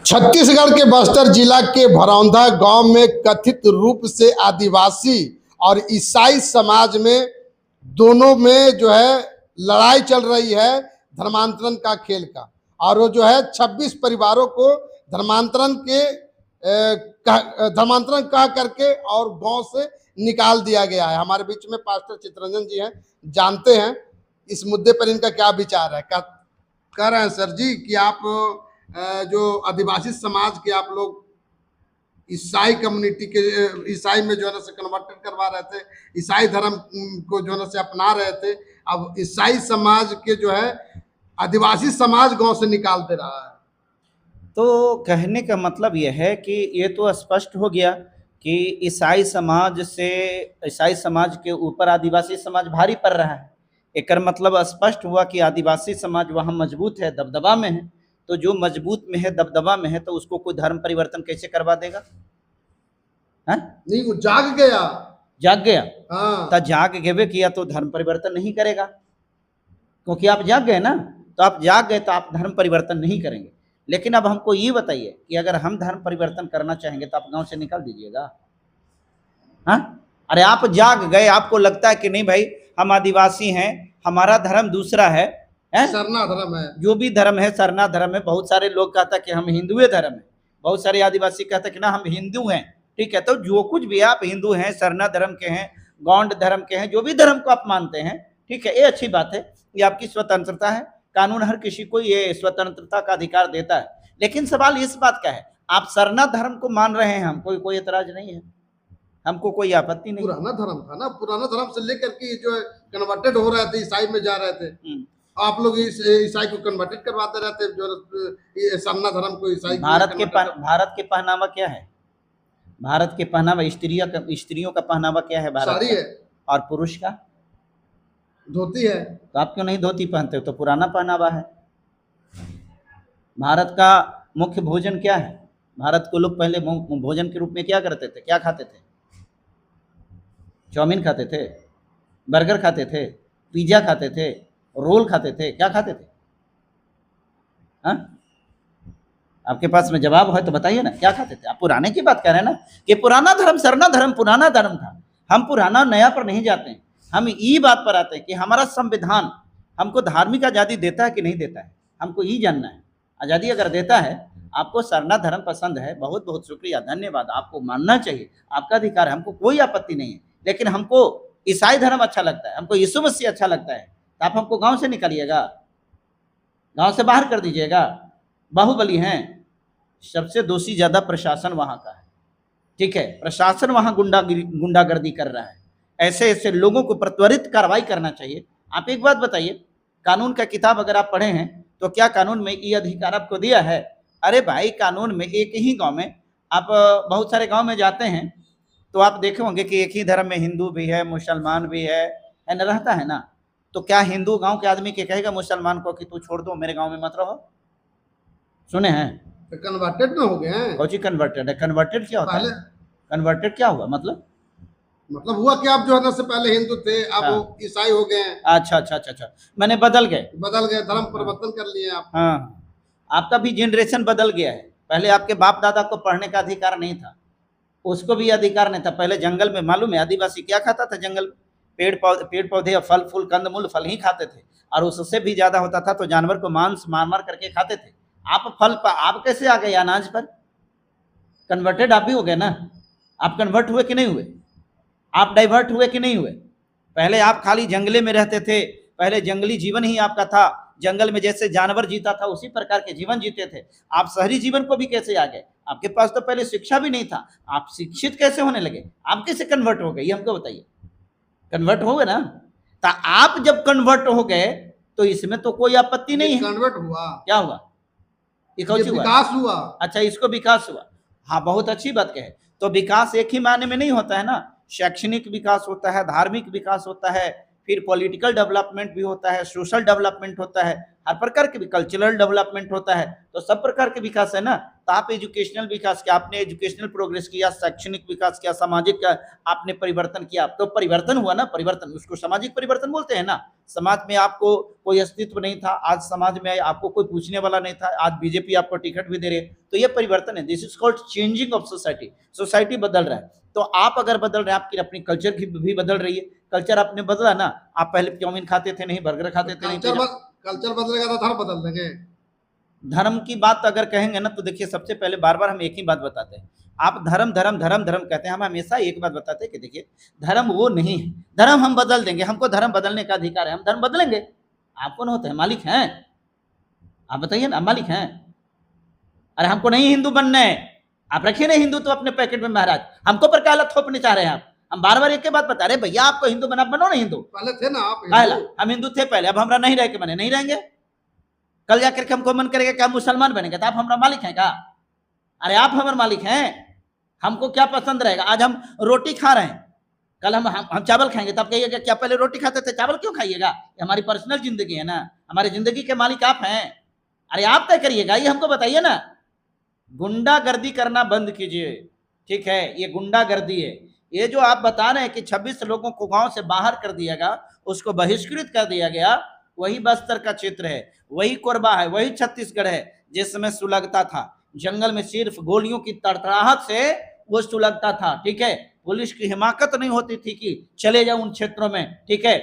छत्तीसगढ़ के बस्तर जिला के भरौंधा गांव में कथित रूप से आदिवासी और ईसाई समाज में दोनों में जो है लड़ाई चल रही है धर्मांतरण का खेल का। और वो जो है 26 परिवारों को धर्मांतरण कह करके और गांव से निकाल दिया गया है। हमारे बीच में पास्टर चितरंजन जी हैं, जानते हैं इस मुद्दे पर इनका क्या विचार है। कह रहे हैं सर जी कि आप जो आदिवासी समाज के आप लोग ईसाई कम्युनिटी के ईसाई में जो है ना से कन्वर्टेड करवा रहे थे, ईसाई धर्म को जो है ना से अपना रहे थे। अब ईसाई समाज के जो है आदिवासी समाज गांव से निकाल दे रहा है। तो कहने का मतलब यह है कि ये तो स्पष्ट हो गया कि ईसाई समाज के ऊपर आदिवासी समाज भारी पड़ रहा है। एक मतलब स्पष्ट हुआ कि आदिवासी समाज वहाँ मजबूत है, दबदबा में है। तो जो मजबूत में है, दबदबा में है, तो उसको कोई धर्म परिवर्तन कैसे करवा देगा? है? नहीं, वो जाग गया। हाँ। तो जाग गेवे किया तो धर्म परिवर्तन नहीं करेगा, क्योंकि आप जाग गए ना। तो आप जाग गए तो आप धर्म परिवर्तन नहीं करेंगे। लेकिन अब हमको ये बताइए कि अगर हम धर्म परिवर्तन करना चाहेंगे तो आप गांव से निकाल दीजिएगा? हाँ, अरे आप जाग गए, आपको लगता है कि नहीं भाई हम आदिवासी हैं, हमारा धर्म दूसरा है, सरना धर्म है, जो भी धर्म है सरना धर्म है। बहुत सारे लोग कहता कि हम हिंदुए धर्म है, बहुत सारे आदिवासी कहते कि ना हम हिंदू हैं। ठीक है, तो जो कुछ भी आप हिंदू हैं, सरना धर्म के हैं, गौंड धर्म के हैं, जो भी धर्म को आप मानते हैं, ठीक है, ये अच्छी बात है, ये आपकी स्वतंत्रता है। कानून हर किसी को ये स्वतंत्रता का अधिकार देता है। लेकिन सवाल इस बात का है, आप सरना धर्म को मान रहे हैं, हमको कोई एतराज नहीं है, हमको कोई आपत्ति नहीं। पुराना धर्म था ना, पुराना धर्म से लेकर के जो है कन्वर्टेड हो रहे थे, ईसाई में जा रहे थे। आप लोग ईसाई को कन्वर्टेड करवाते रहते, जो सरना धर्म को ईसाई। भारत के पहनावा क्या है? भारत के पहनावा स्त्रियों का पहनावा क्या है? भारत साड़ी है। और पुरुष का धोती है। तो आप क्यों नहीं धोती पहनते हो? तो पुराना पहनावा है। भारत का मुख्य भोजन क्या है? भारत को लोग पहले भोजन के रूप में क्या करते थे, क्या खाते थे? चाउमीन खाते थे, बर्गर खाते थे, पिज्जा खाते थे, रोल खाते थे, क्या खाते थे? हाँ, आपके पास में जवाब है तो बताइए ना, क्या खाते थे? आप पुराने की बात कर रहे हैं ना, कि पुराना धर्म सरना धर्म पुराना धर्म था। हम पुराना नया पर नहीं जाते हैं, हम ये बात पर आते हैं कि हमारा संविधान हमको धार्मिक आज़ादी देता है कि नहीं देता है, हमको ये जानना है। आज़ादी अगर देता है, आपको सरना धर्म पसंद है, बहुत बहुत शुक्रिया, धन्यवाद, आपको मानना चाहिए, आपका अधिकार है, हमको कोई आपत्ति नहीं है। लेकिन हमको ईसाई धर्म अच्छा लगता है, हमको यीशु मसीह अच्छा लगता है, तो आप हमको गांव से निकालिएगा, गांव से बाहर कर दीजिएगा। बाहुबली हैं, सबसे दोषी ज्यादा प्रशासन वहां का है। ठीक है, प्रशासन वहां गुंडागर्दी कर रहा है। ऐसे ऐसे लोगों को त्वरित कार्रवाई करना चाहिए। आप एक बात बताइए, कानून का किताब अगर आप पढ़े हैं तो क्या कानून में ये अधिकार आपको दिया है? अरे भाई, कानून में एक ही गांव में आप बहुत सारे गांव में जाते हैं तो आप देखे होंगे कि एक ही धर्म में हिंदू भी है, मुसलमान भी है न, रहता है ना। तो क्या हिंदू गांव के आदमी के कहेगा मुसलमान को कि तू छोड़ दो, मेरे गांव में मत रहो? सुने हैं? कन्वर्टेड में हो गए हैं। कौन सी कन्वर्टेड है? कन्वर्टेड क्या होता है? कन्वर्टेड क्या हुआ? मतलब हुआ कि आप जो है ना से पहले हिंदू थे, अब हाँ। ईसाई हो गए हैं। अच्छा, मैंने बदल गए, धर्म परिवर्तन कर लिए आप। हाँ, आपका भी जनरेशन बदल गया है। पहले आपके बाप दादा को पढ़ने का अधिकार नहीं था, उसको भी अधिकार नहीं था। पहले जंगल में, मालूम है आदिवासी क्या खाता था? जंगल में पेड़ पौधे फल फूल कंदमूल फल ही खाते थे, और उससे भी ज्यादा होता था तो जानवर को मांस मार करके खाते थे। आप कैसे आ गए अनाज पर? कन्वर्टेड आप भी हो गए ना। आप कन्वर्ट हुए कि नहीं हुए? आप डाइवर्ट हुए कि नहीं हुए? पहले आप खाली जंगले में रहते थे, पहले जंगली जीवन ही आपका था, जंगल में जैसे जानवर जीता था उसी प्रकार के जीवन जीते थे। आप शहरी जीवन को भी कैसे आ गए? आपके पास तो पहले शिक्षा भी नहीं था, आप शिक्षित कैसे होने लगे? आप कैसे कन्वर्ट हो गए, ये हमको बताइए। कन्वर्ट हो गए ना, तो आप जब कन्वर्ट हो गए तो इसमें तो कोई आपत्ति नहीं है। कन्वर्ट हुआ, क्या हुआ? विकास हुआ। अच्छा, इसको विकास हुआ। हाँ, बहुत अच्छी बात कहे। तो विकास एक ही मायने में नहीं होता है ना, शैक्षणिक विकास होता है, धार्मिक विकास होता है, फिर पॉलिटिकल डेवलपमेंट भी होता है, सोशल डेवलपमेंट होता है, हर प्रकार के कल्चरल डेवलपमेंट होता है। तो सब प्रकार के विकास है ना। आप एजुकेशनल विकास किया, आपने एजुकेशनल प्रोग्रेस किया, शैक्षणिक विकास किया, सामाजिक आपने परिवर्तन किया, तो परिवर्तन हुआ ना, परिवर्तन उसको सामाजिक परिवर्तन बोलते हैं ना। समाज में आपको कोई अस्तित्व नहीं था, आज समाज में आपको कोई पूछने वाला नहीं था, आज बीजेपी आपको टिकट भी दे रही है, तो ये परिवर्तन है। This is called changing of society. Society बदल रहा है, तो आप अगर बदल रहे हैं, आपकी अपनी कल्चर की भी बदल रही है। कल्चर आपने बदला ना, आप पहले चाउमीन खाते थे नहीं, बर्गर खाते थे नहीं। कल्चर बदलेगा तो धर्म बदल देंगे। धर्म की बात अगर कहेंगे ना, तो देखिए सबसे पहले बार बार हम एक ही बात बताते हैं। आप धर्म धर्म धर्म धर्म कहते हैं, हम हमेशा एक बात बताते हैं कि देखिए धर्म वो नहीं है, धर्म हम बदल देंगे, हमको धर्म बदलने का अधिकार है, हम धर्म बदलेंगे। आपको ना होता है, मालिक हैं आप, बताइए ना, मालिक हैं। अरे हमको नहीं हिंदू बनना है, आप रखिए ना हिंदू तो अपने पैकेट में महाराज, हमको पर काला थोपने चाह रहे हैं आप। हम बार बार एक ही बात बता रहे भैया, आपको हिंदू बना, बनो ना हिंदू। पहले थे ना आप हिंदू। हम हिंदू थे पहले, अब हमरा नहीं रह के बने, नहीं रहेंगे। कल जाकर के हमको मन करेगा कि हम मुसलमान बनेंगे, तो आप हमारा मालिक हैं क्या? अरे आप हमारे मालिक हैं, हमको क्या पसंद रहेगा। आज हम रोटी खा रहे हैं, कल हम चावल खाएंगे, तब कहिएगा क्या पहले रोटी खाते थे, चावल क्यों खाइएगा? ये हमारी पर्सनल जिंदगी है ना, हमारी जिंदगी के मालिक आप हैं। अरे आप तय करिएगा, ये हमको बताइए ना। गुंडागर्दी करना बंद कीजिए, ठीक है, ये गुंडागर्दी है। ये जो आप बता रहे हैं कि 26 लोगों को गांव से बाहर कर दिया गया, उसको बहिष्कृत कर दिया गया, वही बस्तर का क्षेत्र है, वही कोरबा है, वही छत्तीसगढ़ है जिसमें सुलगता था। जंगल में सिर्फ गोलियों की तड़तड़ाहट से वो सुलगता था, ठीक है। पुलिस की हिमाकत नहीं होती थी कि चले जाओ उन क्षेत्रों में, ठीक है।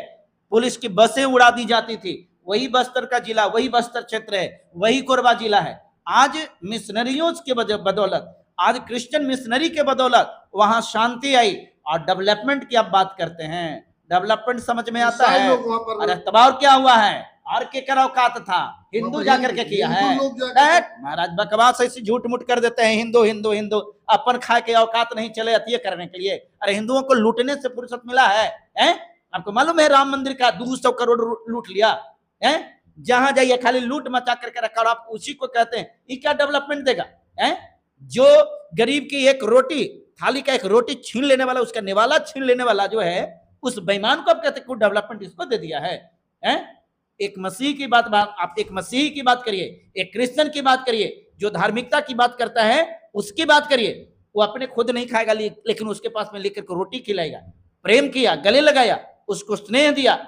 पुलिस की बसें उड़ा दी जाती थी। वही बस्तर का जिला, वही बस्तर क्षेत्र है, वही कोरबा जिला है। आज मिशनरियों के बदौलत, आज क्रिश्चियन मिशनरी के बदौलत वहां शांति आई। और डेवलपमेंट की आप बात करते हैं, डेवलपमेंट समझ में आता है? अरे तबाह क्या हुआ है, और के कर औकात था, हिंदू जाकर के किया है। महाराज बकवास ऐसी झूठ मूठ कर देते हैं, हिंदू हिंदू हिंदू, अपन खा के औकात नहीं चले अतिय करने के लिए। अरे हिंदुओं को लूटने से फुर्सत मिला है? आपको मालूम है राम मंदिर का 200 करोड़ लूट लिया है? जहां जाइए खाली लूट मचा करके रखा, और आप उसी को कहते हैं ये क्या डेवलपमेंट देगा? जो गरीब की एक रोटी, थाली का एक रोटी छीन लेने वाला, उसका निवाला छीन लेने वाला जो है, उस बेईमान को आप कहते हैं डेवलपमेंट इसको दे दिया है? एक मसीह की बात, आप एक मसीही की बात करिए, एक क्रिश्चियन की बात करिए, जो धार्मिकता की बात करता है उसकी बात करिए। वो अपने खुद नहीं खाएगा, लेकिन उसके पास में लेकर के रोटी खिलाएगा, प्रेम किया, गले लगाया, उसको स्नेह दिया,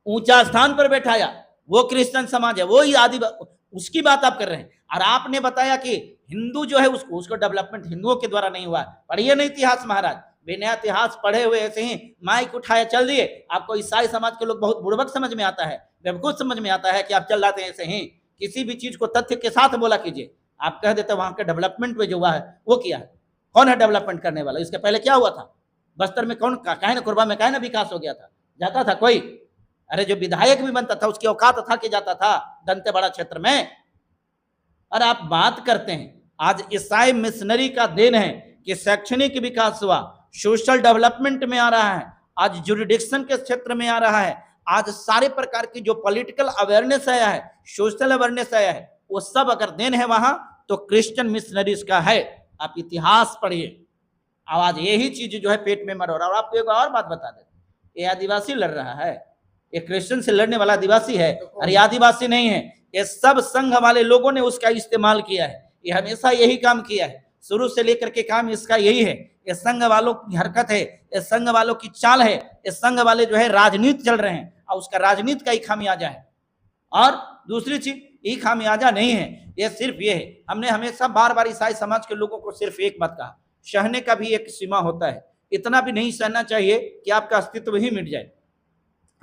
ऊंचा स्थान पर बैठाया, वो क्रिश्चियन समाज है, वो आदि, उसकी बात आप कर रहे हैं। और आपने बताया कि हिंदू जो है उसको डेवलपमेंट हिंदुओं के द्वारा नहीं हुआ। पढ़िए ना इतिहास महाराज, बिना इतिहास पढ़े हुए ऐसे ही माइक उठाए चल दिए। आपको ईसाई समाज के लोग बहुत बुड़बक समझ में आता है, बेवकूफ समझ में आता है कि आप चल जाते हैं ऐसे ही। किसी भी चीज को तथ्य के साथ बोला कीजिए। आप कह देते वहां के डेवलपमेंट में जो हुआ है वो किया है, कौन है डेवलपमेंट करने वाला? इसके पहले क्या हुआ था? बस्तर में कौन, काहे ना कोरबा में काहे ना विकास हो गया था? जाता था कोई? अरे जो विधायक भी बनता था उसकी औकात था कि जाता था दंतेवाड़ा क्षेत्र में? और आप बात करते हैं, आज ईसाई मिशनरी का देन है कि शैक्षणिक विकास हुआ, सोशल डेवलपमेंट में आ रहा है, आज जुरिडिक्शन के क्षेत्र में आ रहा है, आज सारे प्रकार की जो पॉलिटिकल अवेयरनेस आया है, सोशल अवेयरनेस आया है, वो सब अगर देन है वहां तो क्रिश्चियन मिशनरीज का है। आप इतिहास पढ़िए। आज यही चीज जो है पेट में मर रहा है। और आपको एक और बात बता दें, ये आदिवासी लड़ रहा है, ये क्रिश्चियन से लड़ने वाला आदिवासी है, अरे आदिवासी नहीं है। ये सब संघ वाले लोगों ने उसका इस्तेमाल किया है, ये हमेशा यही काम किया है, शुरू से लेकर के काम इसका यही है। ये संघ वालों की हरकत है, ये संघ वालों की चाल है, ये संघ वाले जो है राजनीति चल रहे हैं, और उसका राजनीति का ही खामियाजा है। और दूसरी चीज ये खामियाजा नहीं है, ये सिर्फ ये है, हमने हमेशा बार बार ईसाई समाज के लोगों को सिर्फ एक बात कहा, सहने का भी एक सीमा होता है। इतना भी नहीं सहना चाहिए कि आपका अस्तित्व ही मिट जाए।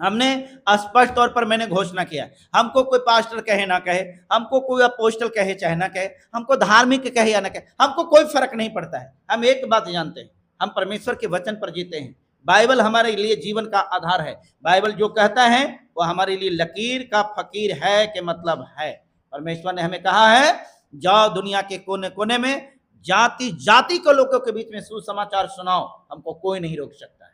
हमने स्पष्ट तौर पर मैंने घोषणा किया, हमको कोई पास्टर कहे ना कहे, हमको कोई अपोस्टल कहे चाहे ना कहे, हमको धार्मिक कहे या ना कहे, हमको कोई फर्क नहीं पड़ता है। हम एक बात जानते हैं, हम परमेश्वर के वचन पर जीते हैं। बाइबल हमारे लिए जीवन का आधार है। बाइबल जो कहता है वो हमारे लिए लकीर का फकीर है के मतलब है। परमेश्वर ने हमें कहा है जाओ दुनिया के कोने कोने में, जाति जाति के लोगों के बीच में सुसमाचार सुनाओ। हमको कोई नहीं रोक सकता है,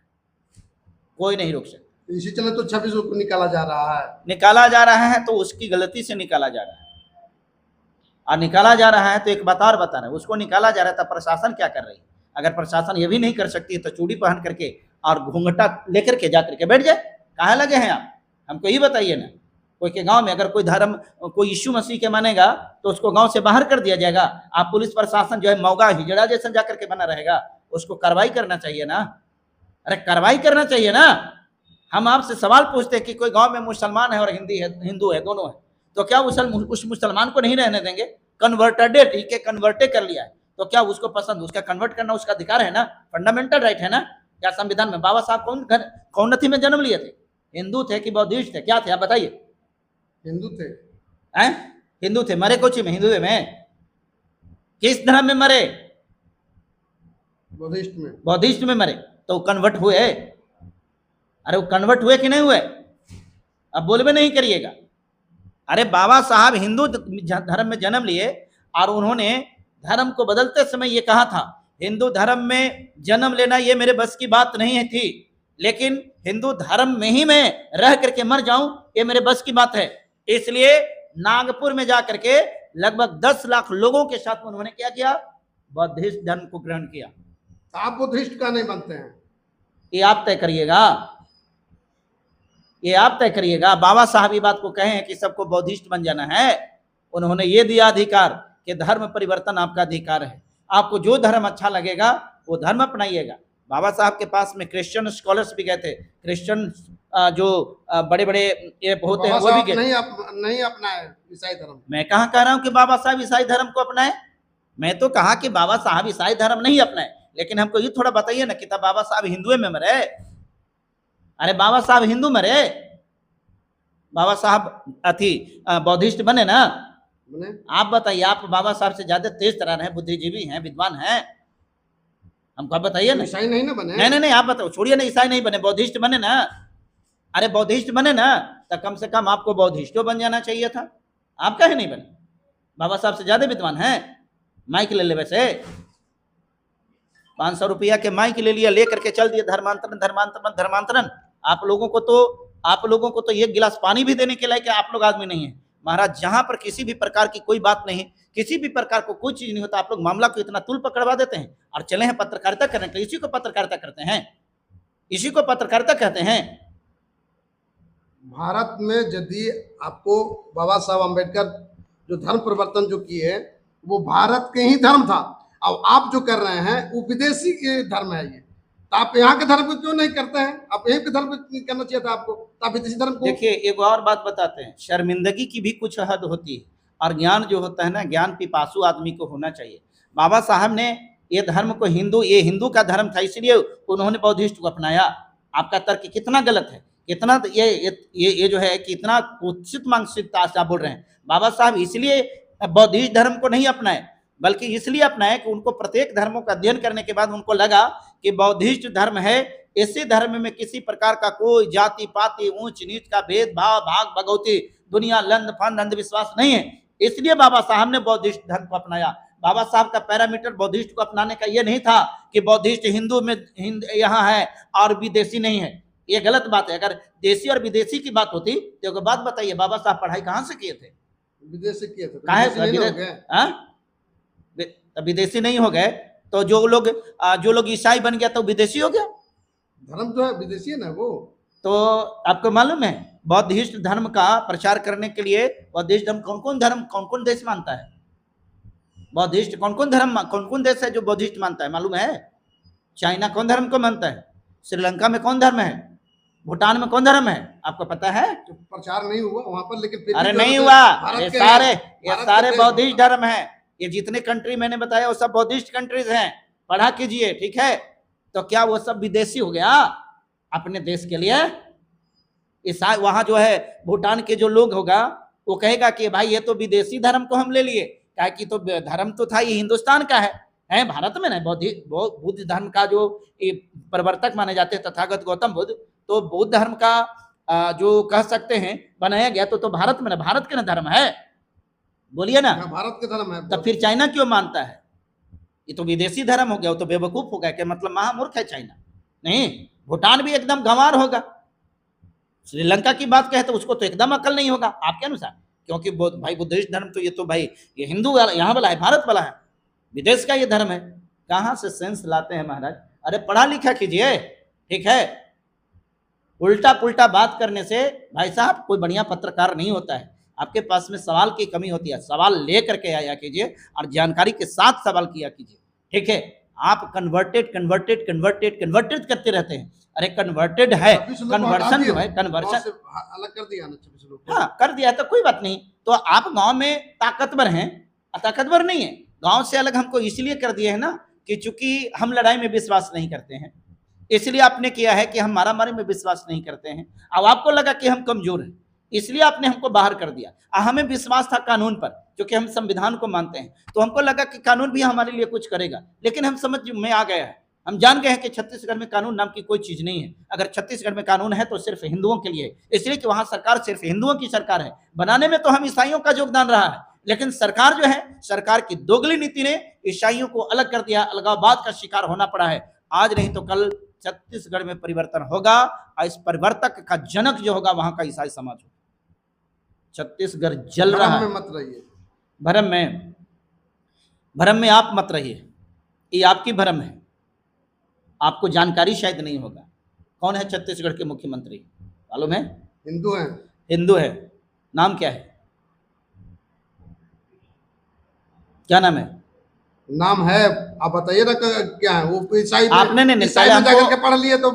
कोई नहीं रोक सकता। इसी चले तो 26 को निकाला जा रहा है, निकाला जा रहा है तो उसकी गलती से निकाला जा रहा है। और निकाला जा रहा है तो एक बात और बता रहे हैं, उसको निकाला जा रहा था, प्रशासन क्या कर रही है? अगर प्रशासन ये भी नहीं कर सकती तो चूड़ी पहन करके और घूंघटा लेकर के जा करके बैठ जाए, कहाँ लगे हैं आप? हमको ये बताइए ना। कोई के गांव में अगर कोई धर्म कोई यीशु मसीह के मानेगा तो उसको गांव से बाहर कर दिया जाएगा। आप पुलिस प्रशासन जो है मौगा हिजड़ा जैसा जाकर के बना रहेगा, उसको कार्रवाई करना चाहिए ना। अरे कार्रवाई करना चाहिए ना। हम आपसे सवाल पूछते हैं कि कोई गांव में मुसलमान है और हिंदू है दोनों है, तो क्या उस मुसलमान को नहीं रहने देंगे? कन्वर्टेड है, ठीक है, कन्वर्टे कर लिया है, तो क्या उसको पसंद, उसका कन्वर्ट करना उसका अधिकार है ना, फंडामेंटल राइट है ना। क्या संविधान में बाबा साहब कौन नथी में जन्म लिए थे? हिंदू थे कि बौद्धिस्ट थे, क्या थे आप बताइए? हिंदू थे। हैं? हिंदू थे। मरे कोची में? हिंदू में। किस धर्म में मरे? बौद्धिस्ट में। बौद्धिस्ट में मरे। तो कन्वर्ट हुए? अरे वो कन्वर्ट हुए कि नहीं हुए? अब बोलबे नहीं करिएगा। अरे बाबा साहब हिंदू धर्म में जन्म लिए और उन्होंने धर्म को बदलते समय ये कहा था, हिंदू धर्म में जन्म लेना ये मेरे बस की बात नहीं थी, लेकिन हिंदू धर्म में ही मैं रह करके मर जाऊं ये मेरे बस की बात है। इसलिए नागपुर में जाकर के लगभग 10 लाख लोगों के साथ उन्होंने क्या किया? बौद्धिस्ट धर्म को ग्रहण किया। आप बुद्धिस्ट का नहीं बनते हैं? ये आप तय करिएगा, ये आप तय करिएगा। बाबा साहब ये बात को कहे हैं कि सबको बौद्धिस्ट बन जाना है, उन्होंने ये दिया अधिकार कि धर्म परिवर्तन आपका अधिकार है, आपको जो धर्म अच्छा लगेगा वो धर्म अपनाइएगा। बाबा साहब के पास में क्रिश्चियन स्कॉलर्स भी गए थे, क्रिश्चियन जो बड़े बड़े ये होते हैं वो भी गए। नहीं अपनाए ईसाई धर्म। मैं कहाँ कह रहा हूँ कि बाबा साहब ईसाई धर्म को अपनाए? मैं तो कहा कि बाबा साहब ईसाई धर्म नहीं अपनाए, लेकिन हमको ये थोड़ा बताइए ना कि तब बाबा साहब हिंदुओं में मरे। अरे बाबा साहब हिंदू मरे, बाबा साहब अथी बौद्धिस्ट बने ना। आप बताइए, आप बाबा साहब से ज्यादा तेज तरह हैं, बुद्धिजीवी हैं, विद्वान हैं, हमको बताइए ना। ईसाई नहीं ना बने? नहीं, आप बताओ, छोड़िए ना, ईसाई नहीं बने, बौद्धिस्ट बने ना। अरे बौद्धिस्ट बने ना, तो कम से कम आपको बौद्धिस्ट बन जाना चाहिए था। आप काहे नहीं बने? बाबा साहब से ज्यादा विद्वान हैं। माइक ले ले, वैसे 500 रुपया के माइक ले लिया, लेकर के चल दिए धर्मांतरण धर्मांतरण धर्मांतरण। आप लोगों को तो एक गिलास पानी भी देने के लायक आप लोग आदमी नहीं है महाराज। जहां पर किसी भी प्रकार की कोई बात नहीं, किसी भी प्रकार को कोई चीज नहीं होता, आप लोग मामला को इतना तुल पकड़वा देते हैं और चले हैं पत्रकारिता करने के लिए। इसी को पत्रकारिता करते हैं, इसी को पत्रकारिता कहते हैं। भारत में यदि आपको बाबा साहब अम्बेडकर जो धर्म परिवर्तन जो किए वो भारत के ही धर्म था, अब आप जो कर रहे हैं वो विदेशी के धर्म है। ये तो आप यहाँ के धर्म को क्यों नहीं करते हैं? आप यहीं के धर्म को करना चाहिए था आपको, तो आप विदेशी धर्म को। देखिए एक और बात बताते हैं, शर्मिंदगी की भी कुछ हद होती है, और ज्ञान जो होता है ना, ज्ञान पिपासु आदमी को होना चाहिए। बाबा साहब ने ये धर्म को ये हिंदू का धर्म था इसलिए उन्होंने बौद्धिस्ट को अपनाया। आपका तर्क कितना गलत है, कितना ये जो है कितना कुत्सित मानसिकता से आप बोल रहे हैं। बाबा साहब इसलिए बौद्धिस्ट धर्म को नहीं अपनाए, बल्कि इसलिए अपनाए कि उनको प्रत्येक धर्मों का अध्ययन करने के बाद उनको लगा कि बौद्धिस्ट धर्म है, इसी धर्म में किसी प्रकार का कोई जाति पाति ऊंच नीच का भेदभाव भाग भगवती दुनिया लंद फंद अंधविश्वास नहीं है। इसलिए बाबा साहब ने बौद्धिस्ट धर्म को अपनाया। बाबा साहब का पैरामीटर बौद्धिस्ट को अपनाने का यह नहीं था कि बौद्धिस्ट हिंदू में यहाँ है और विदेशी नहीं है। ये गलत बात है। अगर देशी और विदेशी की बात होती तो बात बताइए, बाबा साहब पढ़ाई कहाँ से किए थे? विदेश से किए थे। विदेशी नहीं हो गए तो जो लोग ईसाई बन गया तो विदेशी हो गया। धर्म जो है विदेशी है ना वो। तो आपको मालूम है बौद्धिस्ट धर्म का प्रचार करने के लिए बौद्धिस्ट धर्म कौन कौन देश मानता है? बौद्धिस्ट कौन कौन देश है जो बौद्धिस्ट मानता है मालूम है? चाइना कौन धर्म को मानता है? श्रीलंका में कौन धर्म है? भूटान में कौन धर्म है? आपको पता है? तो प्रचार नहीं हुआ वहां पर, लेकिन अरे नहीं हुआ, ये सारे बौद्धिस्ट धर्म है। ये जितने कंट्री मैंने बताया वो सब बौद्धिस्ट कंट्रीज हैं, पढ़ा कीजिए, ठीक है? तो क्या वो सब विदेशी हो गया अपने देश के लिए? ईसाई वहां जो है भूटान के जो लोग होगा वो कहेगा कि भाई ये तो विदेशी धर्म को हम ले लिए, क्या कि तो धर्म तो था ये हिंदुस्तान का है भारत में नहीं। बुद्ध धर्म का जो प्रवर्तक माने जाते हैं तथागत गौतम बुद्ध, तो बौद्ध धर्म का जो कह सकते हैं बनाया गया तो भारत में ना, भारत के ना धर्म है, बोलिए ना, भारत के धर्म है। तब फिर चाइना क्यों मानता है? ये तो विदेशी धर्म हो गया, वो तो बेवकूफ हो गया कि मतलब महामूर्ख है चाइना। नहीं, भूटान भी एकदम गंवार होगा। श्रीलंका की बात कहे तो उसको तो एकदम अकल नहीं होगा आपके अनुसार, क्योंकि भाई बुद्धिस्ट धर्म तो ये तो भाई ये हिंदू वाला यहाँ वाला है, भारत वाला है, विदेश का ये धर्म है। कहाँ से सेंस लाते हैं महाराज? अरे पढ़ा लिखा कीजिए, ठीक है? उल्टा पुल्टा बात करने से भाई साहब कोई बढ़िया पत्रकार नहीं होता है। आपके पास में सवाल की कमी होती है, सवाल ले करके आया कीजिए और जानकारी के साथ सवाल किया कीजिए, ठीक है। आप कन्वर्टेड कन्वर्टेड कन्वर्टेड कन्वर्टेड करते रहते हैं। अरे कन्वर्टेड है, कन्वर्सन जो है, कन्वर्सन अलग कर दिया ना 26 लोग। हाँ कर दिया तो कोई बात नहीं। तो आप गांव में ताकतवर हैं, ताकतवर नहीं है। गांव से अलग हमको इसलिए कर दिए है ना कि चूंकि हम लड़ाई में विश्वास नहीं करते हैं, इसलिए आपने किया है कि हम मारामारी में विश्वास नहीं करते हैं। अब आपको लगा कि हम कमजोर हैं, इसलिए आपने हमको बाहर कर दिया। हमें विश्वास था कानून पर, क्योंकि हम संविधान को मानते हैं, तो हमको लगा कि कानून भी हमारे लिए कुछ करेगा। लेकिन हम समझ में आ गया है, हम जान गए हैं कि छत्तीसगढ़ में कानून नाम की कोई चीज नहीं है। अगर छत्तीसगढ़ में कानून है तो सिर्फ हिंदुओं के लिए, इसलिए कि वहां सरकार सिर्फ हिंदुओं की सरकार है। बनाने में तो हम ईसाइयों का योगदान रहा है, लेकिन सरकार जो है, सरकार की दोगली नीति ने ईसाइयों को अलग कर दिया, अलगाववाद का शिकार होना पड़ा है। आज नहीं तो कल छत्तीसगढ़ में परिवर्तन होगा और इस परिवर्तक का जनक जो होगा वहां का ईसाई समाज होगा। छत्तीसगढ़ जल रहा है। मत रहिए भ्रम में आप मत रहिए, ये आपकी भ्रम है। आपको जानकारी शायद नहीं होगा कौन है छत्तीसगढ़ के मुख्यमंत्री, मालूम है? हिंदू हैं। हिंदू है। नाम क्या है? क्या नाम है? नाम है, आप बताइए ना क्या है वो। ईसाई आपने नहीं ईसाई में जाकर के पढ़ लिए तो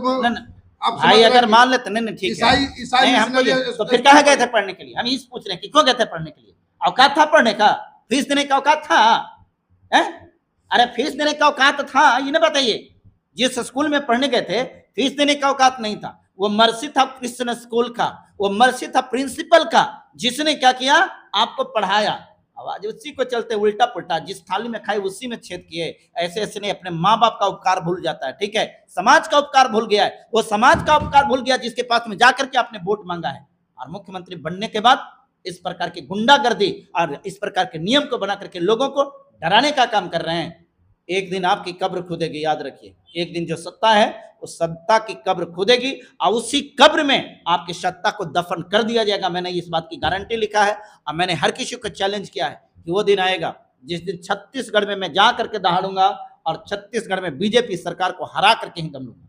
आप भाई अगर मान लेते नहीं ठीक है, ईसाई हमको तो फिर कहाँ गए थे पढ़ने के लिए? हम इस पूछ रहे हैं कि क्यों गए थे पढ़ने के लिए? औकात था पढ़ने का? फीस देने का औकात था? अरे फीस देने का औकात था ये ना बताइए। जिस स्कूल में पढ़ने गए थे फीस देने का औकात नहीं था। वो मर्सी था क्रिश्चियन स्कूल का, वो मर्सी था प्रिंसिपल का, जिसने क्या किया? आपको पढ़ाया। आवाज उसी को चलते उल्टा पुल्टा, जिस थाली में खाए उसी में छेद किए। ऐसे ऐसे नहीं, अपने माँ बाप का उपकार भूल जाता है, ठीक है। समाज का उपकार भूल गया है, वो समाज का उपकार भूल गया जिसके पास में जाकर के आपने वोट मांगा है। और मुख्यमंत्री बनने के बाद इस प्रकार की गुंडागर्दी और इस प्रकार के नियम को बना करके लोगों को डराने का काम कर रहे हैं। एक दिन आपकी कब्र खुदेगी, याद रखिए। एक दिन जो सत्ता है उस सत्ता की कब्र खुदेगी और उसी कब्र में आपकी सत्ता को दफन कर दिया जाएगा। मैंने इस बात की गारंटी लिखा है और मैंने हर किसी को चैलेंज किया है कि वो दिन आएगा जिस दिन छत्तीसगढ़ में मैं जा करके दहाड़ूंगा और छत्तीसगढ़ में बीजेपी सरकार को हरा करके ही दम लूंगा।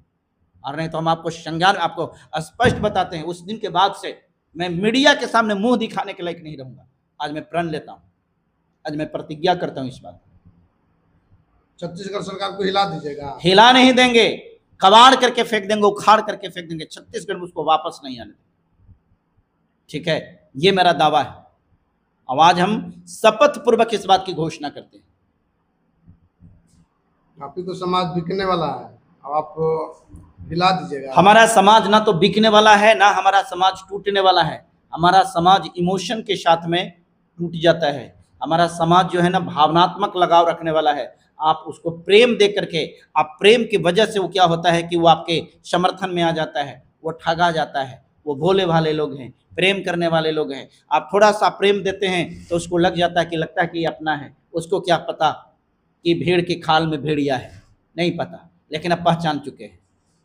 और नहीं तो हम आपको संज्ञान, आपको स्पष्ट बताते हैं, उस दिन के बाद से मैं मीडिया के सामने मुंह दिखाने के लायक नहीं रहूंगा। आज मैं प्रण लेता हूं, आज मैं प्रतिज्ञा करता हूं इस बात। छत्तीसगढ़ सरकार को हिला दीजिएगा? हिला नहीं देंगे, कबाड़ करके फेंक देंगे, उखाड़ करके फेंक देंगे। छत्तीसगढ़ में उसको वापस नहीं आने देंगे, ठीक है। ये मेरा दावा है। अब आज हम शपथ पूर्वक इस बात की घोषणा करते हैं। आप ही को समाज बिकने वाला है, अब आप हिला दीजिएगा। हमारा समाज ना तो बिकने वाला है, ना हमारा समाज टूटने वाला है। हमारा समाज इमोशन के साथ में टूट जाता है। हमारा समाज जो है ना भावनात्मक लगाव रखने वाला है। आप उसको प्रेम दे करके, आप प्रेम की वजह से वो क्या होता है कि वो आपके समर्थन में आ जाता है, वो ठगा जाता है। वो भोले भाले लोग हैं, प्रेम करने वाले लोग हैं। आप थोड़ा सा प्रेम देते हैं तो उसको लग जाता है कि लगता है कि अपना है। उसको क्या पता कि भेड़ की खाल में भेड़िया है, नहीं पता। लेकिन अब पहचान चुके हैं,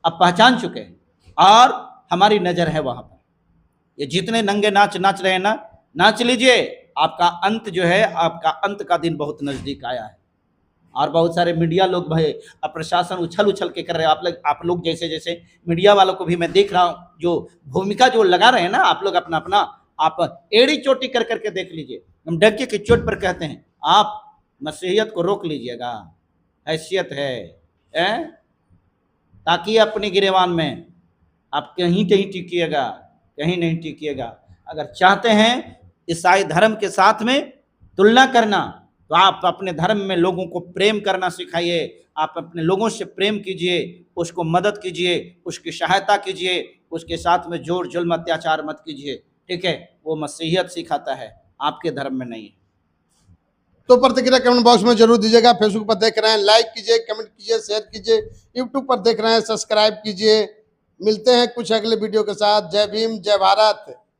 अब पहचान चुके हैं और हमारी नज़र है वहाँ पर। ये जितने नंगे नाच नाच रहे हैं ना, नाच लीजिए। आपका अंत जो है, आपका अंत का दिन बहुत नज़दीक आया है। और बहुत सारे मीडिया लोग भाई प्रशासन उछल उछल के कर रहे हैं। आप लोग जैसे जैसे मीडिया वालों को भी मैं देख रहा हूँ, जो भूमिका जो लगा रहे हैं ना, आप लोग अपना अपना आप एड़ी चोटी कर करके देख लीजिए। हम डंके की चोट पर कहते हैं, आप मसीहियत को रोक लीजिएगा। हैसियत है ताकि अपनी गिरेवान में आप कहीं कहीं टिकिएगा, कहीं नहीं टिकिएगा। अगर चाहते हैं ईसाई धर्म के साथ में तुलना करना, तो आप अपने धर्म में लोगों को प्रेम करना सिखाइए। आप अपने लोगों से प्रेम कीजिए, उसको मदद कीजिए, उसकी सहायता कीजिए, उसके साथ में जोर जुल्म अत्याचार मत कीजिए, ठीक है। वो मसीहियत सिखाता है, आपके धर्म में नहीं है। तो प्रतिक्रिया कमेंट बॉक्स में जरूर दीजिएगा। फेसबुक पर देख रहे हैं लाइक कीजिए, कमेंट कीजिए, शेयर कीजिए। यूट्यूब पर देख रहे हैं सब्सक्राइब कीजिए। मिलते हैं कुछ अगले वीडियो के साथ। जय भीम, जय भारत।